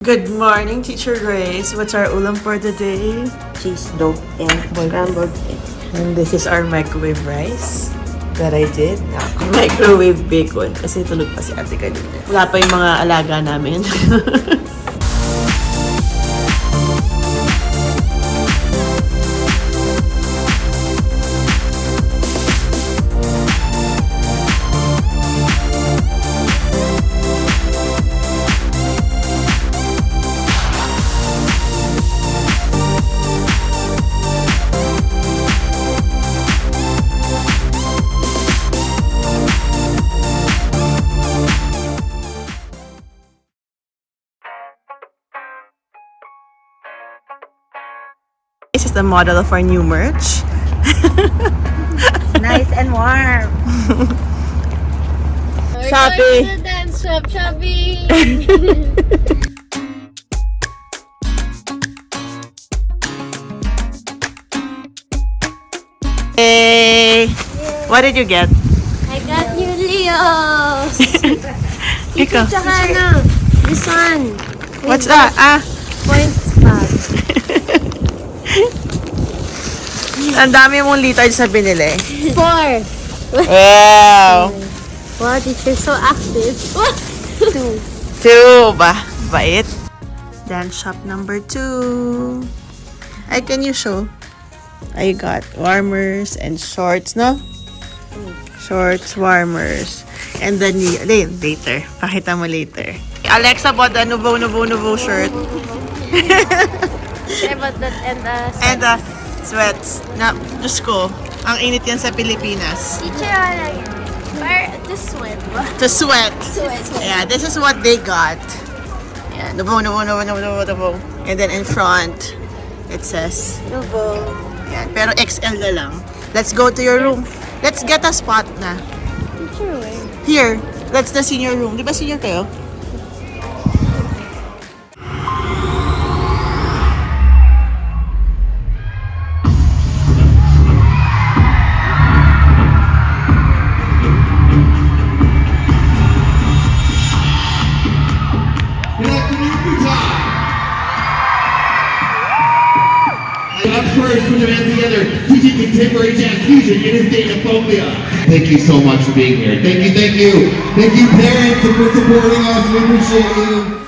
Good morning, Teacher Grace. What's our ulam for today? Cheese dough and scrambled egg. And this is our microwave rice that I did. Microwave bacon. Kasi tulog pa si ate kanina. Wala pa yung mga alaga namin. This is the model of our new merch. It's nice and warm. Shopee. We're going to the dance shop, Shopee. Hey! What did you get? I got new Leos. Ikaw. Tsaka ano, this one. What's that? Points bag. Ang dami mong liters na binili. 4. Wow! Wow, teacher, so active. 2. Two ba? Bait. Dance shop number 2. Ay, can you show? I got warmers and shorts, no? Shorts, warmers. And then, later. Pakita mo later. Alexa bought the NUVO shirt. I bought that And sweats. Na, Diyos ko, ang init yan sa Pilipinas. teacher, to swim. To sweat. Sweat. Yeah, this is what they got. Yeah, NUVO. And then in front, it says NUVO. Yeah, pero XL na lang. Let's go to your room. Let's get a spot na. Teacher, where? Here, that's the senior room. Di ba senior kayo? Up first, put your hands together, teaching contemporary jazz fusion in his Danaphobia. Thank you so much for being here. Thank you. Thank you, parents, for supporting us. We appreciate you.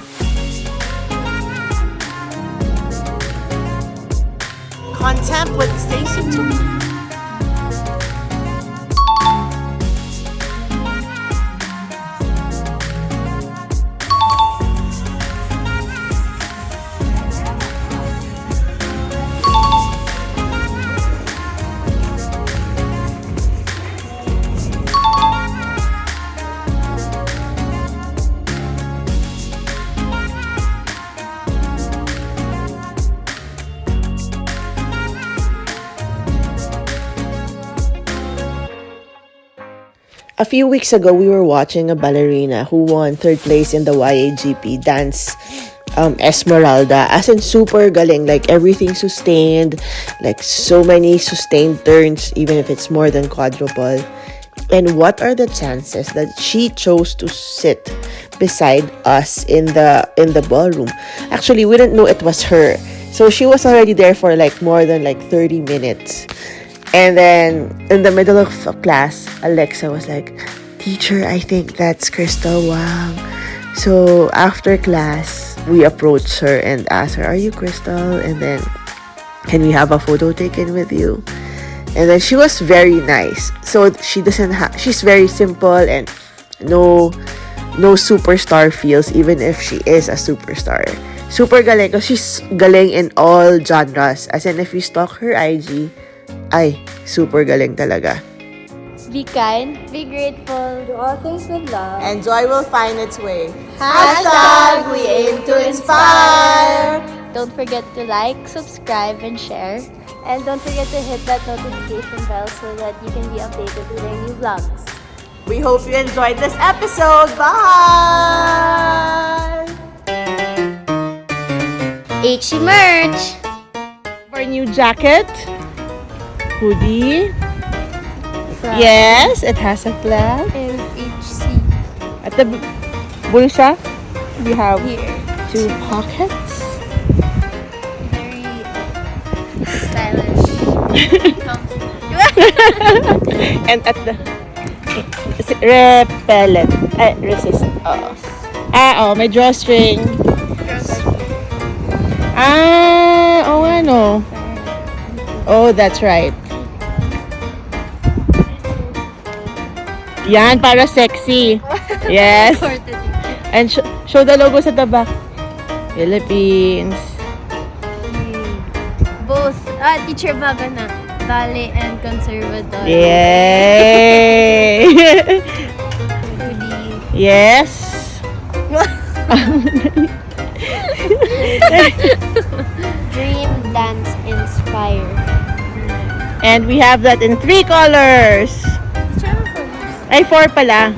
Contempt with Stacy too. A few weeks ago, we were watching a ballerina who won 3rd place in the YAGP dance Esmeralda. As in, super galing. Like, everything sustained. Like, so many sustained turns, even if it's more than quadruple. And what are the chances that she chose to sit beside us in the ballroom? Actually, we didn't know it was her. So, she was already there for like more than like 30 minutes. And then, in the middle of class, Alexa was like, "Teacher, I think that's Crystal Wang." So, after class, we approached her and asked her, "Are you Crystal? And then, can we have a photo taken with you?" And then, she was very nice. So, she's very simple and no superstar feels, even if she is a superstar. Super galing, because she's galing in all genres. As in, if you stalk her IG, ay, super galing talaga. Be kind, be grateful, do all things with love. And joy will find its way. Hashtag we aim to inspire. Don't forget to like, subscribe, and share. And don't forget to hit that notification bell so that you can be updated with our new vlogs. We hope you enjoyed this episode. Bye! HC merch! Our new jacket. Hoodie. Yes, it has a flag. And HC At the bulsa, we have here. 2 pockets. Very stylish. And at the repellent. Resist. Oo. May drawstring. Ano? Oh, that's right. Yan, para sexy. Yes. And show the logo sa the back. Philippines. Both. Teacher Baba na. Valley and Conservatory. Yay! Hoodie. Yes. Dream Dance Inspire. And we have that in 3 colors. Ay, 4 pala.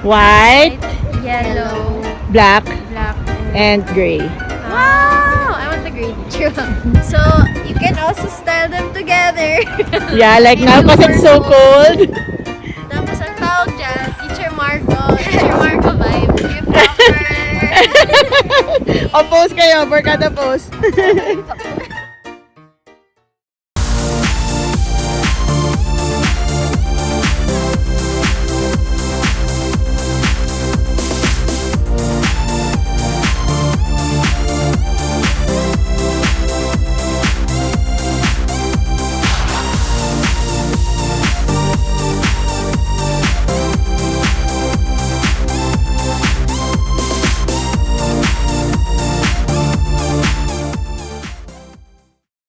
White, Yellow, black, black, and gray. wow! I want the green. True. So, you can also style them together. Yeah, like now because it's so cold. Tapos ang tawag dyan, Teacher Marco vibe. Gift offer. O, pose kayo. Barkada pose.